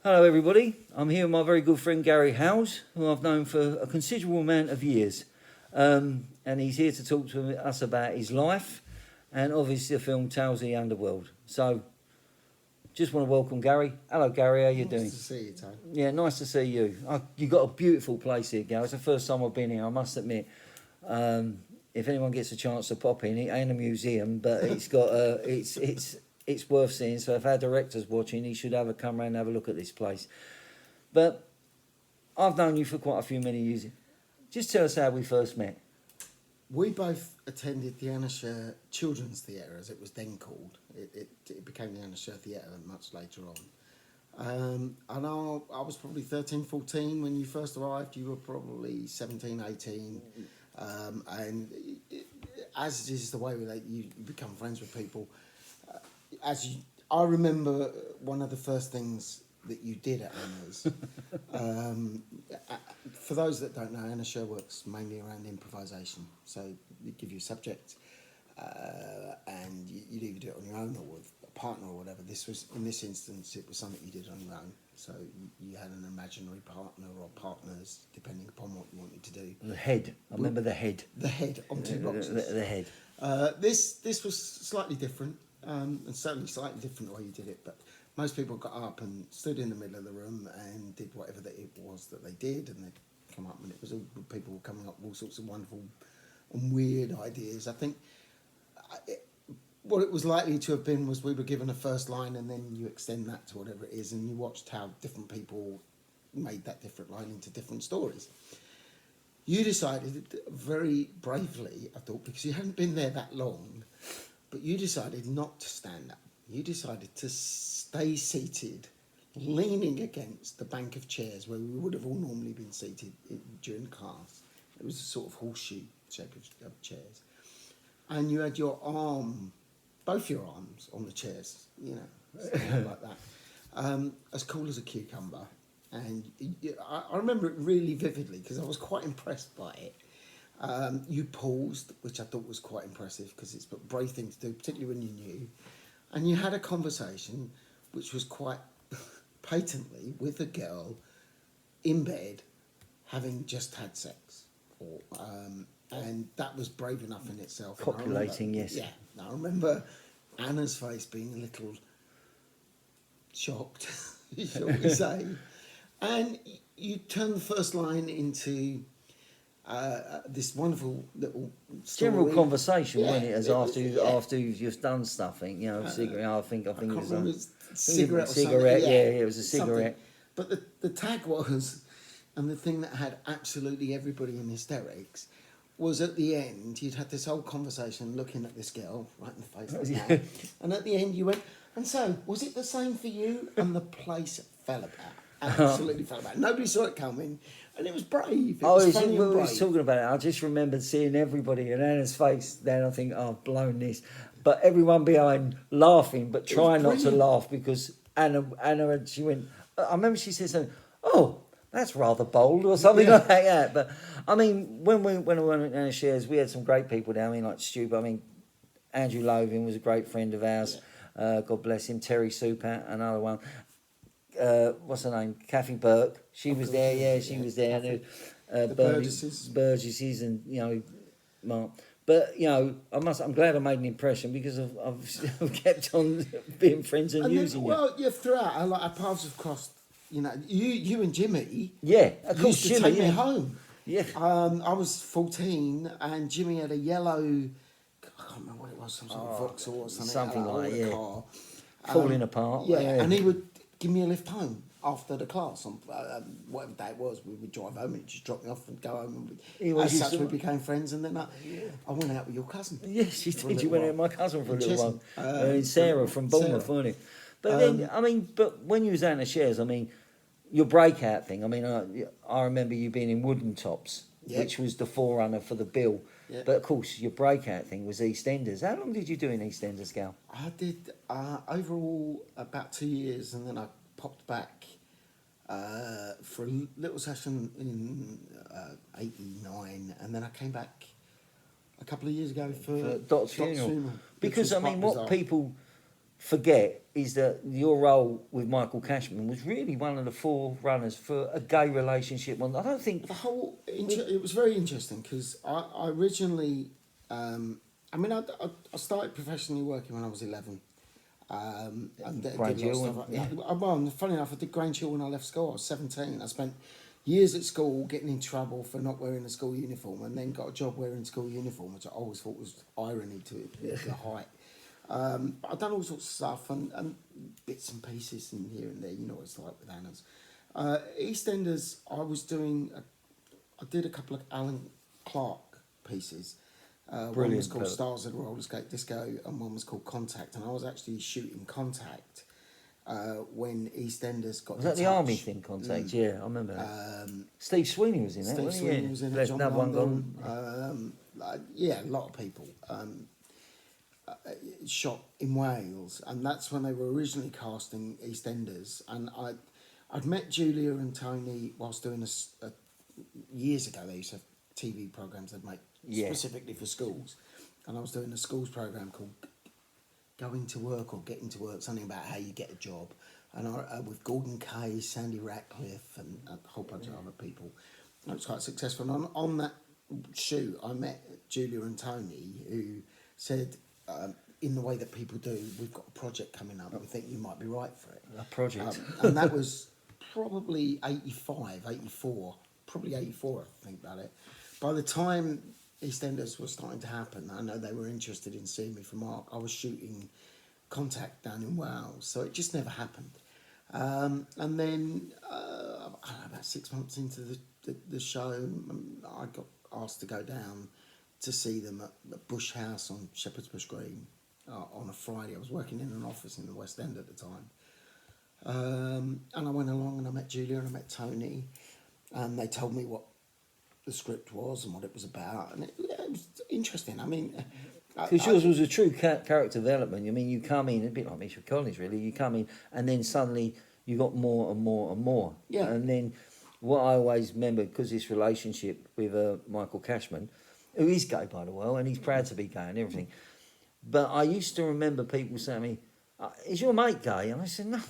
Hello, everybody. I'm here with my very good friend Gary Howes, who I've known for a considerable amount of years. And he's here to talk to us about his life and obviously the film Tales of the Underworld. So, just want to welcome Gary. Hello, Gary. How you doing? Nice to see you, Tony. Yeah, nice to see you. You've got a beautiful place here, Gary. It's the first time I've been here, I must admit. If anyone gets a chance to pop in, it ain't a museum, but it's got it's worth seeing. So if our director's watching, he should have a come round and have a look at this place. But I've known you for quite a few many years. Just tell us how we first met. We both attended the Ayrshire Children's Theatre, as it was then called. It became the Ayrshire Theatre much later on. And I was probably 13, 14 when you first arrived. You were probably 17, 18. As is the way with you become friends with people. I remember one of the first things that you did at Anna's. For those that don't know, Ayrshire works mainly around improvisation. So they give you a subject, and you'd either do it on your own or with a partner or whatever. In this instance, it was something you did on your own. So you had an imaginary partner or partners, depending upon what you wanted to do. The head. I remember the head. The head on two boxes. The head. This was slightly different, and certainly slightly different the way you did it. But most people got up and stood in the middle of the room and did whatever it was that they did, and they'd come up, and it was all people were coming up with all sorts of wonderful and weird ideas. I think what it was likely to have been was we were given a first line, and then you extend that to whatever it is, and you watched how different people made that different line into different stories. You decided very bravely, I thought, because you hadn't been there that long, but you decided not to stand up. You decided to stay seated, leaning against the bank of chairs where we would have all normally been seated during class. It was a sort of horseshoe shape of chairs. And you had your arm, both your arms on the chairs, something like that. As cool as a cucumber. And I remember it really vividly because I was quite impressed by it. You paused, which I thought was quite impressive because it's a brave thing to do, particularly when you're new. And you had a conversation which was quite patently with a girl in bed having just had sex. And that was brave enough in itself. Copulating, yes. Yeah. I remember Anna's face being a little shocked, shall we say. And you turned the first line into this wonderful little story. General conversation, wasn't it? As Yeah. after you've just done something, cigarette. I think it was cigarette. Cigarette, yeah, it was a cigarette. Something. But the tag was, and the thing that had absolutely everybody in hysterics, was at the end you'd had this whole conversation looking at this girl right in the face, like that, and at the end you went, and so was it the same for you? And the place fell about. Absolutely fell about. Nobody saw it coming, and it was brave. It was funny and we brave. was talking about it. I just remembered seeing everybody in Anna's face. Then I think, oh, I've blown this. But everyone behind laughing, but trying not to laugh because Anna, she went. I remember she said something. Oh, that's rather bold, or something like that. But I mean, when we went to Anna Shares, we had some great people down. I mean, like Stu. I mean, Andrew Lovian was a great friend of ours. Yeah. God bless him. Terry Supat, another one. What's her name? Kathy Burke. She was there. Yeah, she was there. The Burgesses, and Mark. But I'm glad I made an impression because I've kept on being friends and using you. Well, yeah, throughout our paths have crossed. You and Jimmy. Yeah, of course, used to Jimmy. take me home. Yeah. I was 14, and Jimmy had a yellow. I can't remember what it was. Some sort of Vauxhall or something. Something like that. Yeah. Car. Falling apart. Yeah, and he would give me a lift home after the class on whatever day it was. We would drive home and just drop me off and go home. And as such, we became friends. And then I went out with your cousin. Yes, you did. You went out with my cousin for a little while. Sarah from Bournemouth, wasn't it? But then, but when you was out in the shares, I mean, your breakout thing. I mean, I remember you being in Wooden Tops, which was the forerunner for the Bill. Yeah. But of course, your breakout thing was EastEnders. How long did you do in EastEnders, Gal? I did overall about 2 years, and then I popped back for a little session in '89, and then I came back a couple of years ago for Dot's funeral. Because I mean, what people forget is that your role with Michael Cashman was really one of the forerunners for a gay relationship. I don't think It was very interesting because I originally, I started professionally working when I was 11. And did a lot of Grange Hill stuff. and- yeah. Well, funny enough, I did Grange Hill when I left school. I was 17. I spent years at school getting in trouble for not wearing a school uniform, and then got a job wearing school uniform, which I always thought was irony to the height. But I've done all sorts of stuff and bits and pieces in here and there. You know what it's like with Anna's. EastEnders, I did a couple of Alan Clark pieces. One Brilliant, was called Philip. Stars of the Roller Skate Disco, and one was called Contact. And I was actually shooting Contact when EastEnders got was in that the touch. army thing? Contact, yeah, I remember that. Um, Steve Sweeney was in that. Steve wasn't he? Sweeney Yeah. was in it. Left John another one London. gone. A lot of people. Shot in Wales, and that's when they were originally casting EastEnders. And I'd met Julia and Tony whilst doing years ago. They used to have TV programs they'd make Yeah. specifically for schools, and I was doing a schools program called Going to Work or Getting to Work, something about how you get a job, and with Gordon Kay, Sandy Ratcliffe, and a whole bunch of other people. And it was quite successful. And on that shoot, I met Julia and Tony, who said, in the way that people do, we've got a project coming up, we think you might be right for it. A project. And that was probably 85, 84, probably 84, I think about it. By the time EastEnders was starting to happen, I know they were interested in seeing me for Mark. I was shooting Contact down in Wales, so it just never happened. And then, I don't know, about 6 months into the show, I got asked to go down to see them at Bush House on Shepherd's Bush Green on a Friday. I was working in an office in the West End at the time. And I went along and I met Julia and I met Tony, and they told me what the script was and what it was about, and it was interesting. I mean, Because yours was a true character development. I mean, you come in, a bit like Mitchell Collins, really. You come in, and then suddenly you got more and more and more. Yeah. And then what I always remember, because this relationship with Michael Cashman, who is gay, by the way, and he's proud to be gay and everything. But I used to remember people saying to me, is your mate gay? And I said, no,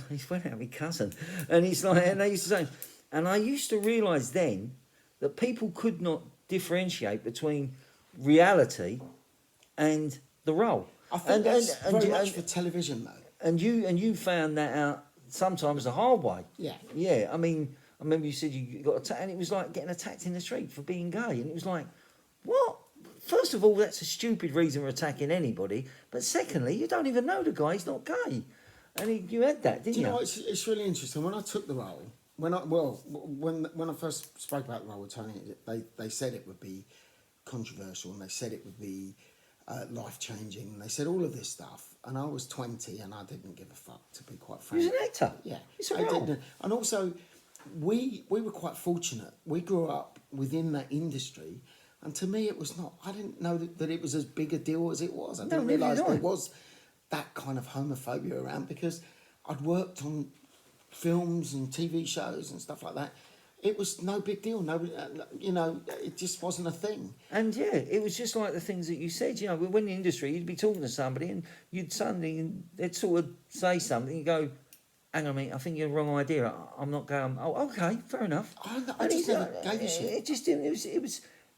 he's went out with my cousin. And he's like, and they used to say, and I used to realise then that people could not differentiate between reality and the role. I think that's very much and- for television, though. and you found that out sometimes the hard way. Yeah. Yeah, I mean, I remember you said you got attacked, and it was like getting attacked in the street for being gay, and it was like, what? First of all, that's a stupid reason for attacking anybody, but secondly, you don't even know the guy; he's not gay, and you had that, didn't Do you you? know what? It's really interesting. When I took the role, when I first spoke about the role with Tony, they said it would be controversial, and they said it would be life changing, and they said all of this stuff. And I was 20, and I didn't give a fuck, to be quite frank. He was an actor. Yeah, It's a I role. didn't. And also, we were quite fortunate. We grew up within that industry, and to me, it was not. I didn't know that it was as big a deal as it was. I didn't neither realise did I. there was that kind of homophobia around, because I'd worked on films and TV shows and stuff like that. It was no big deal. Nobody, it just wasn't a thing. And yeah, it was just like the things that you said. You know, when in the industry, you'd be talking to somebody, and you'd suddenly they'd sort of say something. You go, "Hang on a minute, I think you're the wrong idea. I'm not going." Oh, okay, fair enough. I And just he's never gave a shit. It just didn't.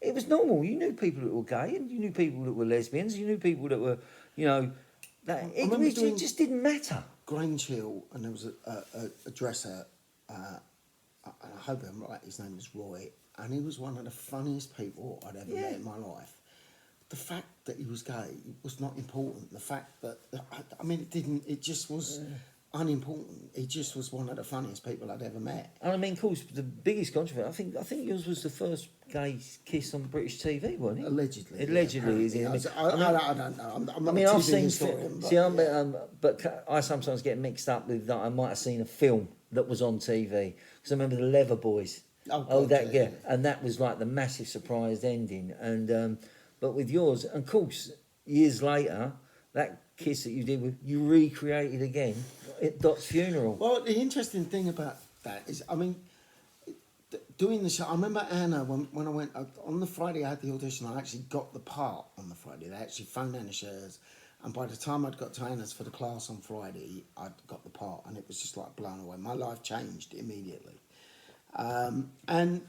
It was normal. You knew people that were gay, and you knew people that were lesbians. You knew people that were, that remember it doing- just didn't matter. Grange Hill, and there was a dresser, and I hope I'm right, his name was Roy, and he was one of the funniest people I'd ever Yeah. met in my life. The fact that he was gay was not important. The fact that, it just was unimportant. He just was one of the funniest people I'd ever met. And I mean, of course, the biggest controversy. I think yours was the first gay kiss on British TV, wasn't it? Allegedly. Allegedly, is it? I don't know. I'm not I mean, a I've TV seen. historian, but, See, yeah. but I sometimes get mixed up with that. I might have seen a film that was on TV, because I remember the Leather Boys. Oh, God, that yeah. yeah, and that was like the massive surprise ending. And but with yours, and of course, years later, that kiss that you did, you recreated again at Dot's funeral. Well, the interesting thing about that is, doing the show, I remember Anna, when I went, on the Friday I had the audition, I actually got the part on the Friday. They actually phoned Anna Shares And by the time I'd got to Anna's for the class on Friday, I'd got the part, and it was just like blown away. My life changed immediately. And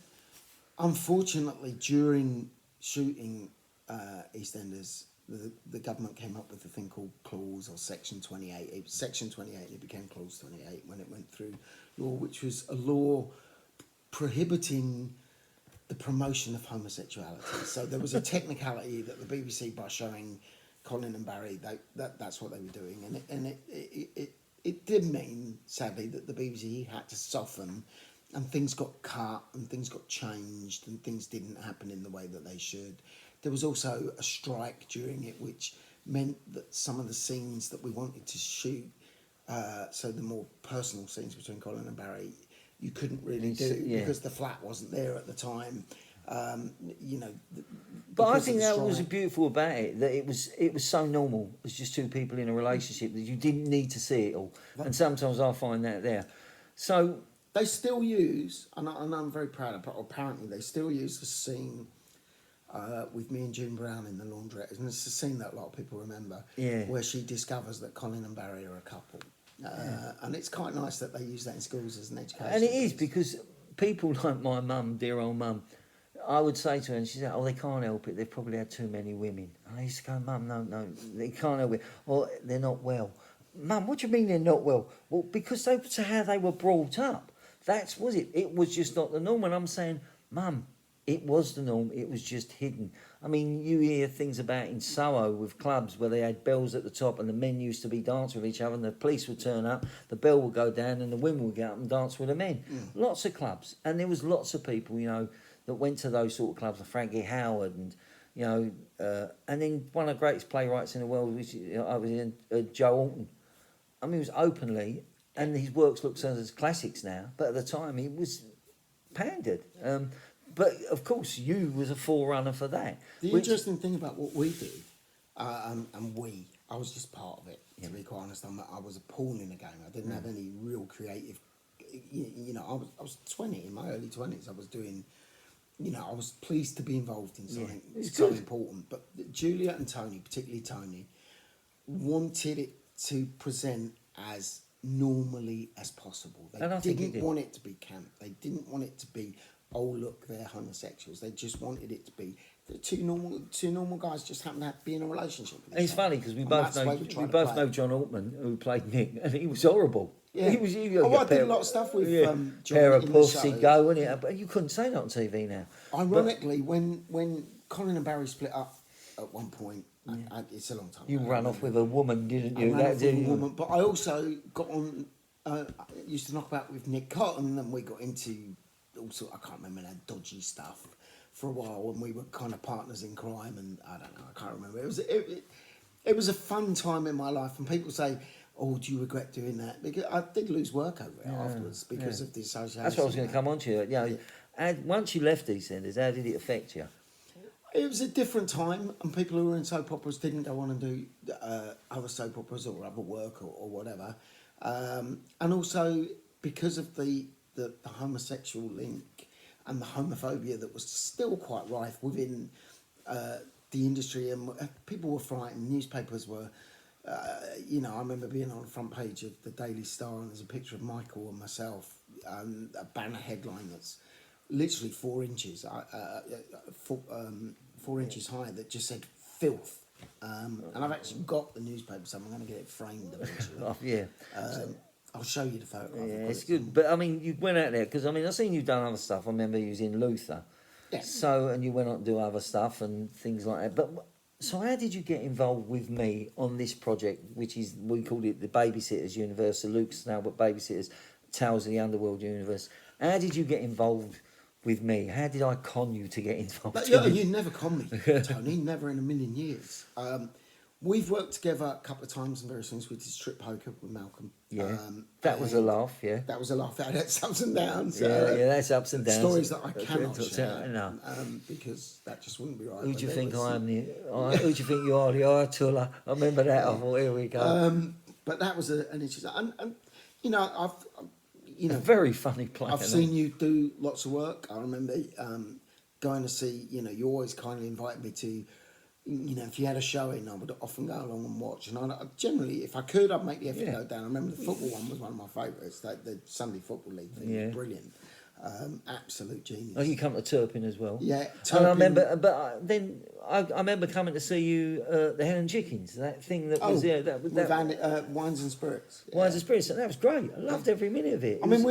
unfortunately, during shooting EastEnders, the government came up with a thing called Clause or Section 28. It was Section 28, it became Clause 28 when it went through law, which was a law prohibiting the promotion of homosexuality. So there was a technicality that the BBC, by showing Colin and Barry, that's what they were doing. And it did mean, sadly, that the BBC had to soften, and things got cut and things got changed and things didn't happen in the way that they should. There was also a strike during it, which meant that some of the scenes that we wanted to shoot, so the more personal scenes between Colin and Barry, you couldn't really do because the flat wasn't there at the time. You know, but I think that was beautiful about it, that it was so normal. It was just two people in a relationship that you didn't need to see it all. And sometimes I find that there. So they still use, and I'm very proud of it, apparently they still use the scene with me and June Brown in the laundrette. And it's a scene that a lot of people remember, where she discovers that Colin and Barry are a couple. And it's quite nice that they use that in schools as an education. And it is, because people like my mum, dear old mum, I would say to her, and she said, "Oh, they can't help it. They've probably had too many women." And I used to go, "Mum, no, they can't help it. Or they're not well." "Mum, what do you mean they're not well?" "Well, because that's how they were brought up. That was it. It was just not the norm." And I'm saying, "Mum, it was the norm. It was just hidden." I mean, you hear things about in Soho with clubs where they had bells at the top and the men used to be dancing with each other, and the police would turn up, the bell would go down and the women would get up and dance with the men. Lots of clubs. And there was lots of people, you know, that went to those sort of clubs, like Frankie Howard, and you know, and then one of the greatest playwrights in the world, which I was in, Joe Alton. I mean, it was openly, and his works look as classics now, but at the time he was pandered. But of course, you was a forerunner for that. The interesting thing about what we do, I was just part of it. To be quite honest, I was a pawn in the game. I didn't have any real creative. You know, I was 20 in my early 20s. I was doing. You know, I was pleased to be involved in something so important. But Juliet and Tony, particularly Tony, wanted it to present as normally as possible. They didn't want it to be camp. They didn't want it to be, oh look, they're homosexuals. They just wanted it to be the two normal guys just happen to be in a relationship with each other. It's funny because we both know John Altman, who played Nick, and he was horrible. Yeah. He I did a lot of stuff with John. Pair of puffs, he'd go, wouldn't it? But you couldn't say that on TV now. Ironically, when Colin and Barry split up at one point, it's a long time you ago. ran off with a woman, didn't you? I ran off with a woman, but I also got on. Used to knock about with Nick Cotton, and we got into all sort. I can't remember that dodgy stuff for a while, when we were kind of partners in crime, and I don't know, I can't remember. It was a fun time in my life, and people say, "Oh, do you regret doing that?" Because I did lose work over it afterwards because of the association. That's what I was going to come on to. And once you left EastEnders, how did it affect you? It was a different time, and people who were in soap operas didn't go on and do other soap operas or other work or whatever. And also because of the homosexual link and the homophobia that was still quite rife within the industry, and people were frightened. Newspapers were, I remember being on the front page of the Daily Star, and there's a picture of Michael and myself, a banner headline that's literally 4 inches, 4 inches high, that just said "filth." And I've actually got the newspaper, so I'm going to get it framed eventually. I'll show you the photograph. Yeah, it's good. But I mean, you went out there because I've seen you done other stuff. I remember you was in Luther. Yeah. So, and you went on to do other stuff and things like that. But so, how did you get involved with me on this project, which is, we called it the Babysitters Universe, the Luke Snowbert Babysitters, Tales of the Underworld Universe. How did you get involved with me? How did I con you to get involved? You never con me, Tony. Never in a million years. We've worked together a couple of times in various things. We did strip poker with Malcolm. Yeah, that was a laugh. Yeah, that was a laugh. That's ups and downs. That's ups and downs. Stories that I cannot share. No. Because that just wouldn't be right. Who do you think I am? Who do you think you are? The Ayatollah. I remember that. I thought, here we go. But that was an issue. And a very funny play. I've seen you do lots of work. I remember going to see. You always kindly invite me to you know, if you had a showing, I would often go along and watch. And generally, if I could, I'd make the effort to go down. I remember the football one was one of my favourites. The Sunday Football League thing was brilliant. Absolute genius. Oh, you come to Turpin as well. Yeah, And I remember, but then I remember coming to see you the Helen Chickens, that thing that was with Wines and Spirits. Yeah. Wines and Spirits, and that was great. I loved every minute of it. I mean,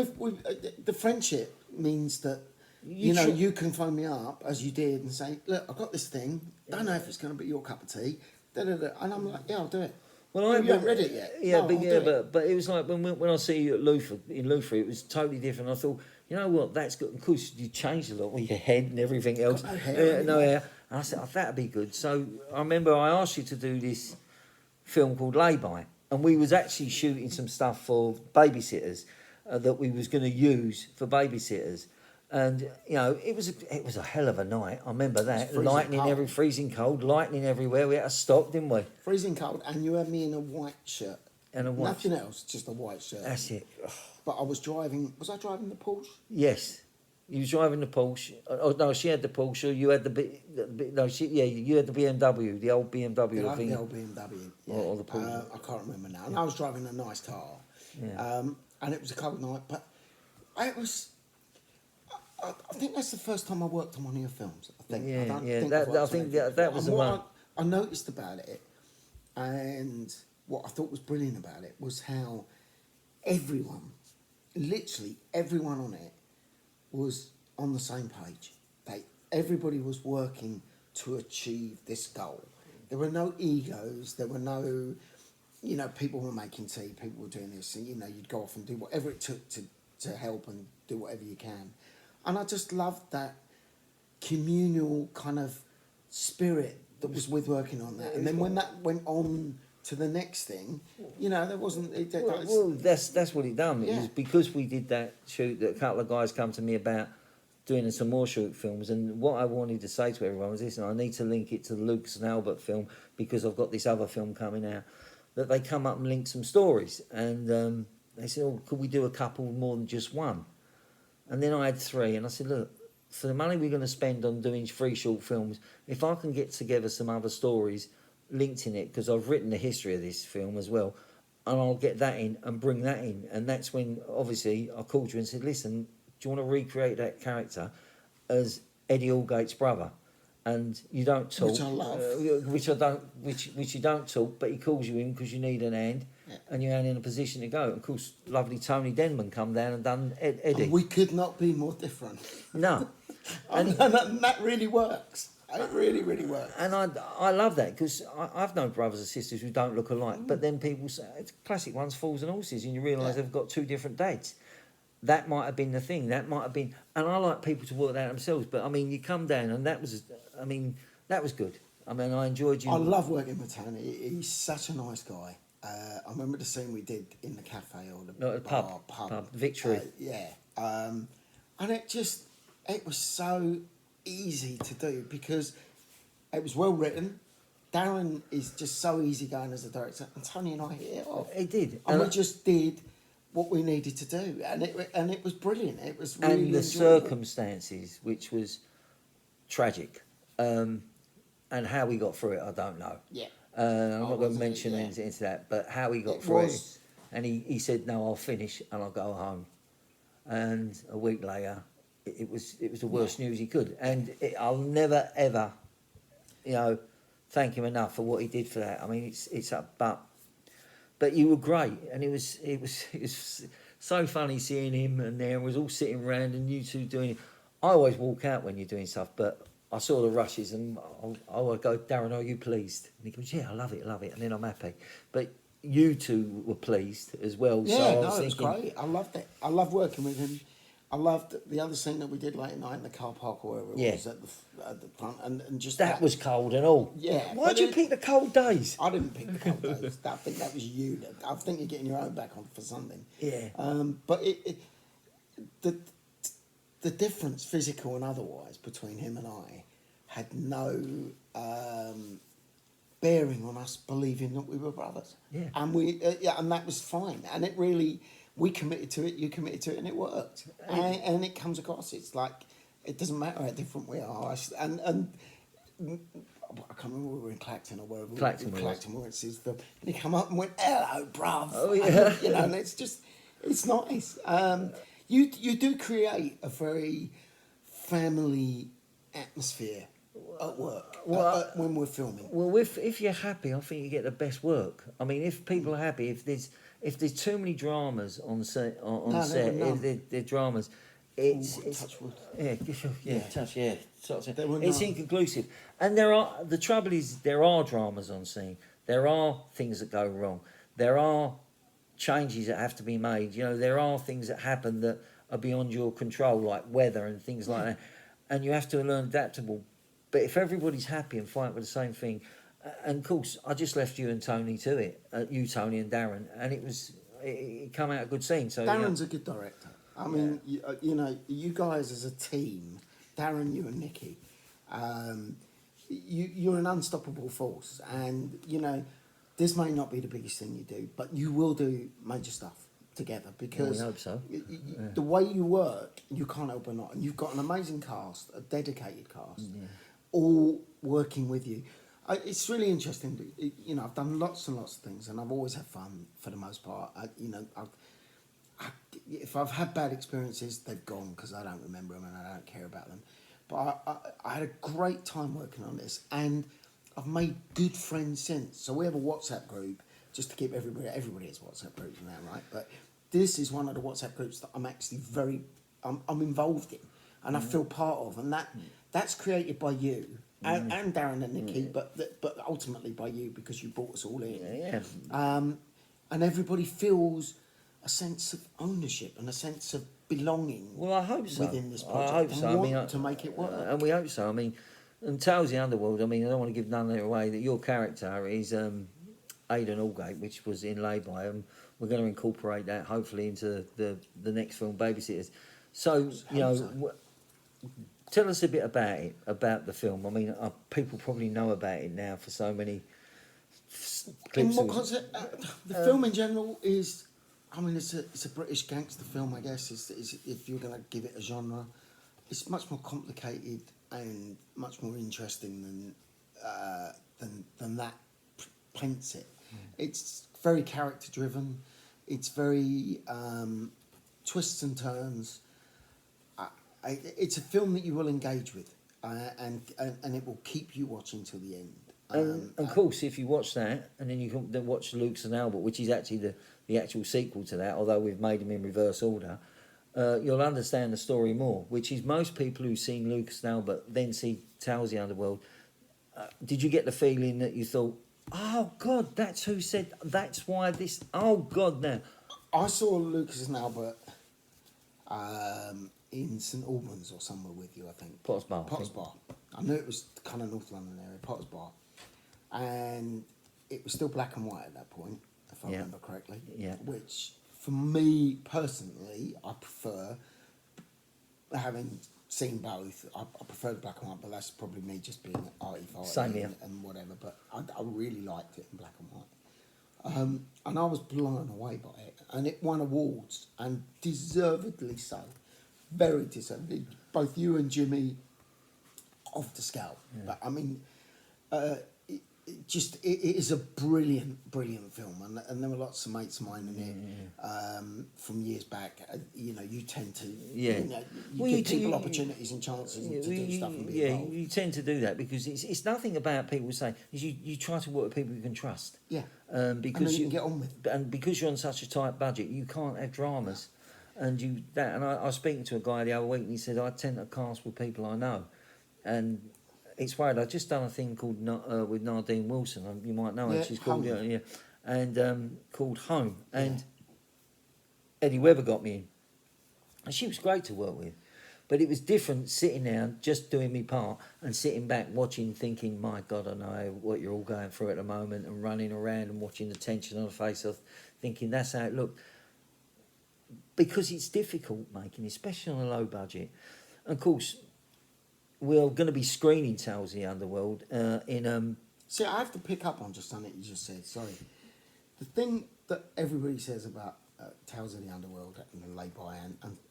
the friendship means that you can phone me up as you did and say, look, I've got this thing. Don't know if it's going to be your cup of tea. And I'm like, yeah, I'll do it. Well, I haven't read it yet. Yeah, no, but it was like when I see you at Loughborough, it was totally different. I thought, you know what, that's good. Of course, you changed a lot with your head and everything else. No hair. No hair. And I said, oh, that'd be good. So I remember I asked you to do this film called Lay-By, and we was actually shooting some stuff for babysitters that we was going to use for babysitters. And you know, it was a hell of a night. I remember that freezing cold, lightning everywhere. We had to stop, didn't we? Freezing cold, and you had me in a white shirt. And a white nothing else, just a white shirt. That's it. But I was driving. Was I driving the Porsche? Yes, you was driving the Porsche. Oh no, she had the Porsche. You had you had the BMW, the old BMW thing. The old BMW. Yeah. Or the Porsche. I can't remember now. And I was driving a nice car. Yeah. And it was a cold night, but it was. I think that's the first time I worked on one of your films. I think. That was the one. I noticed about it, and what I thought was brilliant about it was how everyone, literally everyone on it, was on the same page. Everybody was working to achieve this goal. There were no egos. There were no, people were making tea. People were doing this, and you'd go off and do whatever it took to help and do whatever you can. And I just loved that communal kind of spirit that was with working on that. And then when that went on to the next thing, there wasn't. That's what it done. Yeah. It was because we did that shoot that a couple of guys come to me about doing some more short films. And what I wanted to say to everyone was, listen, I need to link it to the Lucas and Albert film because I've got this other film coming out. That they come up and link some stories. And they said, oh, could we do a couple more than just one? And then I had 3, and I said, look, for the money we're going to spend on doing 3 short films, if I can get together some other stories linked in it, because I've written the history of this film as well, and I'll get that in and bring that in. And that's when, obviously, I called you and said, listen, do you want to recreate that character as Eddie Allgate's brother? And you don't talk, which I love, which you don't talk, but he calls you in because you need an hand, and you're in a position to go. Of course, lovely Tony Denman come down and done Eddie. And we could not be more different. No, and that really works. It really, really works. And I love that because I've known brothers and sisters who don't look alike, but then people say it's classic ones, Fools and Horses, and you realise they've got 2 different dads. That might have been the thing. That might have been, and I like people to work that out themselves. But I mean, you come down, and that was good. I mean, I enjoyed you. I love working with Tony. He's such a nice guy. I remember the scene we did in the cafe or the pub, Victory. And it was so easy to do because it was well written. Darren is just so easygoing as a director, and Tony and I hit it off. He did, and we just did what we needed to do, and it was brilliant. It was really and the enjoyable. Circumstances, which was tragic, and how we got through it, I don't know. Yeah, I'm not going to mention into that, but how he got through it. And he said, "No, I'll finish and I'll go home." And a week later, it was the worst news he could, and I'll never ever, thank him enough for what he did for that. I mean, it's up, but you were great, and it was so funny seeing him and there was all sitting around and you two doing it. I always walk out when you're doing stuff, but I saw the rushes and I would go, Darren, are you pleased? And he goes, yeah, I love it, and then I'm happy. But you two were pleased as well. Yeah, so it was great. I loved it. I loved working with him. I loved the other scene that we did late at night in the car park or wherever it was at the front, and just that was cold and all. Yeah. Why'd you pick the cold days? I didn't pick the cold days. I think that was you. I think you're getting your own back on for something. Yeah. But the difference, physical and otherwise, between him and I, had no bearing on us believing that we were brothers. Yeah. And and that was fine. And it really. We committed to it, you committed to it, and it worked. And it comes across. It's like, it doesn't matter how different we are. And I can't remember, we were in Clacton or wherever. Clacton we we were. was. Clacton, where it says film. And he come up and went, "Hello, bruv." Oh, yeah. And, and it's just, it's nice. You do create a very family atmosphere at work when we're filming. Well, if you're happy, I think you get the best work. I mean, if people are happy, if there's too many dramas on set, No, set, no. if they're dramas, it's Touch wood. yeah, Yeah. touch, yeah, sort of- There were it's none. inconclusive. And the trouble is there are dramas on scene. There are things that go wrong. There are changes that have to be made. You know, there are things that happen that are beyond your control, like weather and things like that. And you have to learn adaptable. But if everybody's happy and fighting for the same thing, and of course, I just left you and Tony to it, you, Tony, and Darren, and it come out a good scene. So Darren's a good director. I mean, you know, you guys as a team, Darren, you and Nikki, you're an unstoppable force. And, you know, this may not be the biggest thing you do, but you will do major stuff together because we hope so. The way you work, you can't help but not. And you've got an amazing cast, a dedicated cast, all working with you. It's really interesting. You know, I've done lots and lots of things, and I've always had fun for the most part. If I've had bad experiences, they've gone because I don't remember them and I don't care about them. But I had a great time working on this, and I've made good friends since. So we have a WhatsApp group just to keep everybody has WhatsApp groups now, right? But this is one of the WhatsApp groups that I'm actually I'm involved in, and I feel part of, and that's created by you and Darren and Nikki, but ultimately by you because you brought us all in. And everybody feels a sense of ownership and a sense of belonging. Well, I hope so. Within this project, I hope so. Want to make it work. And we hope so. I mean, and Tales of the Underworld, I mean, I don't want to give none of it away, that your character is Aidan Allgate, which was in Lay-By, and we're going to incorporate that hopefully into the next film, Babysitters. So, you know, tell us a bit about it, about the film. I mean, people probably know about it now for so many clips. In what concept? The film in general is, I mean, it's a British gangster film, I guess. Is if you're going to give it a genre, it's much more complicated and much more interesting than that paints it. It's very character driven. It's very twists and turns. It's a film that you will engage with, and it will keep you watching till the end. And of course, if you watch that, and then you can then watch Lucas and Albert, which is actually the actual sequel to that, although we've made them in reverse order, you'll understand the story more, which is most people who've seen Lucas and Albert then see Tales of the Underworld. Did you get the feeling that you thought, oh, God, that's who said, that's why this, oh, God, now. I saw Lucas and Albert in St Albans or somewhere with you, I think. Potter's Bar. Potter's Bar. I knew it was kind of North London area, Potter's Bar. And it was still black and white at that point, if I remember correctly. Yeah. Which, for me personally, I prefer, having seen both, I prefer the black and white, but that's probably me just being arty-farty Same here. and whatever. But I really liked it in black and white. And I was blown away by it. And it won awards, and deservedly so. Very deservedly. Both you and Jimmy, off the scale. Yeah. But I mean, it is a brilliant film, and there were lots of mates of mine in it from years back. You know, you tend to give people opportunities and chances to do stuff and be involved. You tend to do that because it's nothing about people saying, you try to work with people you can trust. Yeah. Because you can get on with. And because you're on such a tight budget, you can't have dramas. And I was speaking to a guy the other week, and he said, I tend to cast with people I know. And it's weird. I've just done a thing called with Nardine Wilson. You might know her. She's called and called Home. And Eddie Webber got me in, and she was great to work with. But it was different sitting there, just doing my part, and sitting back watching, thinking, "My God, I know what you're all going through at the moment," and running around and watching the tension on the face of, thinking that's how it looked. Because it's difficult making, especially on a low budget. And of course, we're going to be screening Tales of the Underworld in. See, I have to pick up on just something you just said. Sorry, the thing that everybody says about Tales of the Underworld and the Lay-By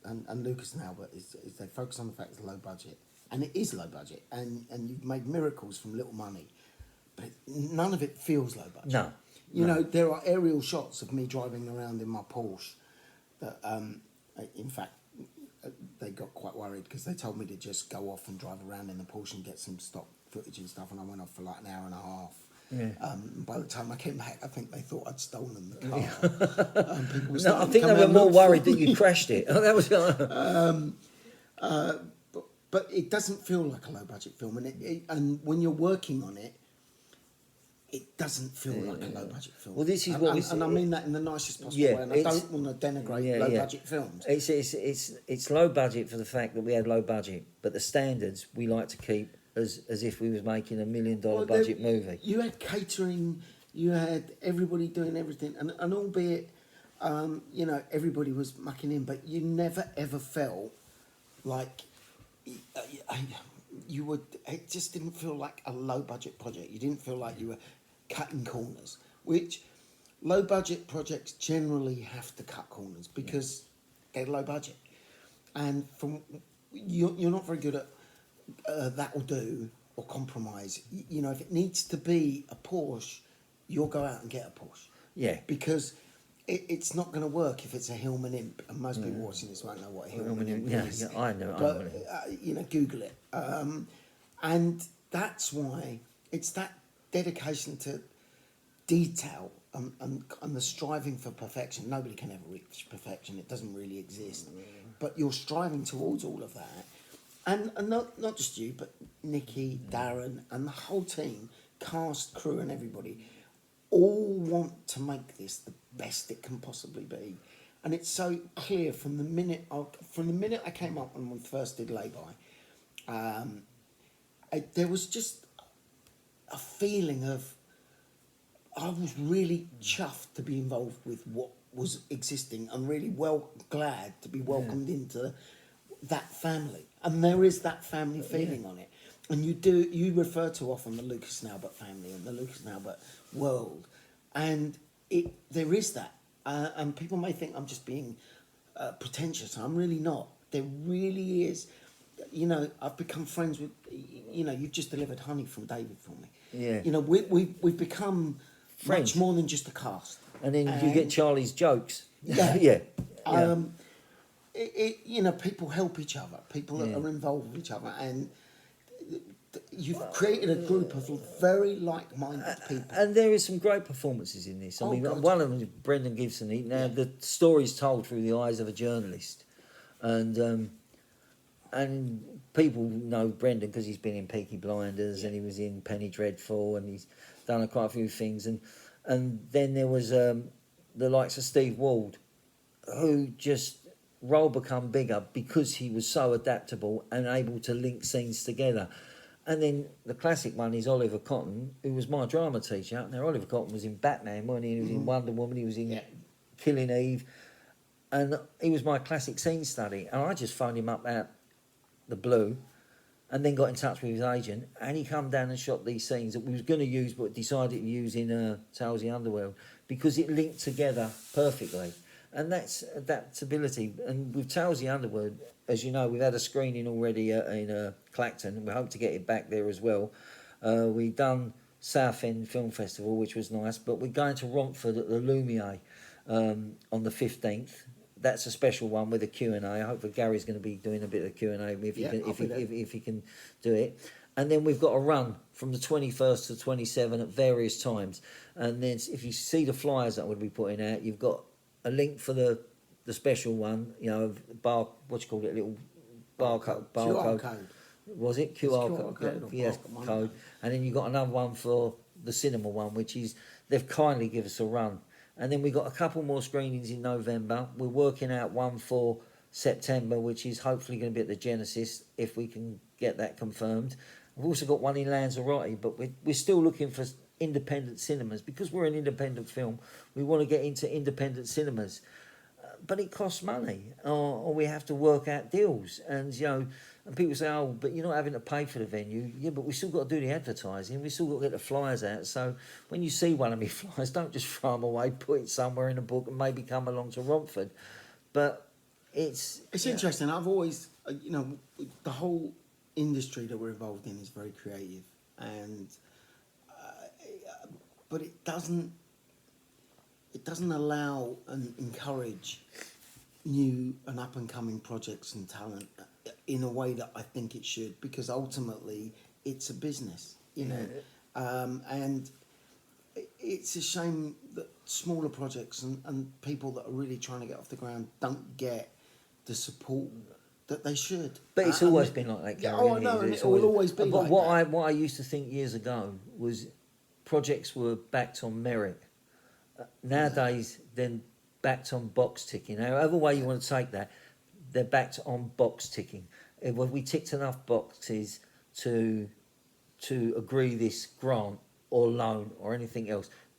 and Lucas and Albert is they focus on the fact it's low budget. and it is low budget, and you've made miracles from little money, but none of it feels low budget. No. You know, there are aerial shots of me driving around in my Porsche that, in fact, they got quite worried because they told me to just go off and drive around in the Porsche and get some stock footage and stuff, and I went off for like an hour and a half. Yeah. By the time I came back, I think they thought I'd stolen the car. People were No, I starting to think come they were out more look worried for that you me. crashed it. That was. But it doesn't feel like a low budget film, and when you're working on it, it doesn't feel like a low budget film. Well, this is and, what and, and I mean that in the nicest possible Yeah, way. And I it's- don't want to denigrate low budget films. It's low budget for the fact that we had low budget, but the standards we like to keep as if we was making $1 million budget movie. You had catering, you had everybody doing everything, and albeit, you know, everybody was mucking in, but you never ever felt like you would. It just didn't feel like a low budget project. You didn't feel like you were cutting corners, which low budget projects generally have to cut corners because they're low budget, and you're not very good at that will do or compromise. You know, if it needs to be a Porsche, you'll go out and get a Porsche. Yeah. Because it's not going to work if it's a Hillman Imp, and most people watching this won't know what a Hillman Imp Yeah, is. yeah, I know. But you know, Google it, and that's why it's that dedication to detail and the striving for perfection. Nobody can ever reach perfection; it doesn't really exist. But you're striving towards all of that, and not just you, but Nikki, Darren, and the whole team, cast, crew, and everybody, all want to make this the best it can possibly be. And it's so clear from the minute I came up when we first did Lay-By, there was just a feeling of I was really chuffed to be involved with what was existing, and really glad to be welcomed into that family. And there is that family feeling on it. And you refer to often the Lucas and Albert family and the Lucas and Albert world, and there is that. And people may think I'm just being pretentious. I'm really not. There really is. You know, I've become friends with. You know, you've just delivered honey from David for me. Yeah. You know, we've become Friends. much more than just a cast. And then you get Charlie's jokes. Yeah. Yeah. You know, people help each other. People are involved with each other, and you've created a group of very like-minded people. And there is some great performances in this. I mean, God. one of them is Brendan Gibson. Now, the story's told through the eyes of a journalist. And people know Brendan because he's been in Peaky Blinders and he was in Penny Dreadful and he's done quite a few things. And then there was the likes of Steve Wald, who just role become bigger because he was so adaptable and able to link scenes together. And then the classic one is Oliver Cotton, who was my drama teacher. Now, Oliver Cotton was in Batman, wasn't he? He was in Wonder Woman, he was in Killing Eve. And he was my classic scene study. And I just phoned him up out the blue and then got in touch with his agent. And he come down and shot these scenes that we was going to use but decided to use in Tales of the Underworld because it linked together perfectly. And that's adaptability. And with Tales of the Underworld, as you know, we've had a screening already in Clacton. We hope to get it back there as well. We've done Southend Film Festival, which was nice, but we're going to Romford at the Lumiere on the 15th. That's a special one with a Q&A. I hope that Gary's going to be doing a bit of Q&A if he can do it. And then we've got a run from the 21st to 27 at various times. And then if you see the flyers that we'll be putting out, you've got a link for the special one, you know, little barcode. QR code. Was it? QR code. Yes, code. And then you've got another one for the cinema one, which is, they've kindly give us a run. And then we've got a couple more screenings in November. We're working out one for September, which is hopefully going to be at the Genesis, if we can get that confirmed. We've also got one in Lanzarote, but we're still looking for independent cinemas. Because we're an independent film, we want to get into independent cinemas. But it costs money, or we have to work out deals. And, you know, and people say, oh, but you're not having to pay for the venue. Yeah, but we still got to do the advertising. We still got to get the flyers out. So when you see one of me flyers, don't just throw them away, put it somewhere in a book and maybe come along to Romford. But it's interesting. I've always, the whole industry that we're involved in is very creative, and but it doesn't allow and encourage new and up and coming projects and talent in a way that I think it should, because ultimately it's a business, you know, and it's a shame that smaller projects and people that are really trying to get off the ground don't get the support that they should. But it's always been like that, Yeah, Gary. oh, I isn't know, and It's it will always be But like what that. I used to think years ago was projects were backed on merit. Nowadays, they're backed on box ticking. However way you want to take that, they're backed on box ticking. If we ticked enough boxes to agree this grant or loan or anything else,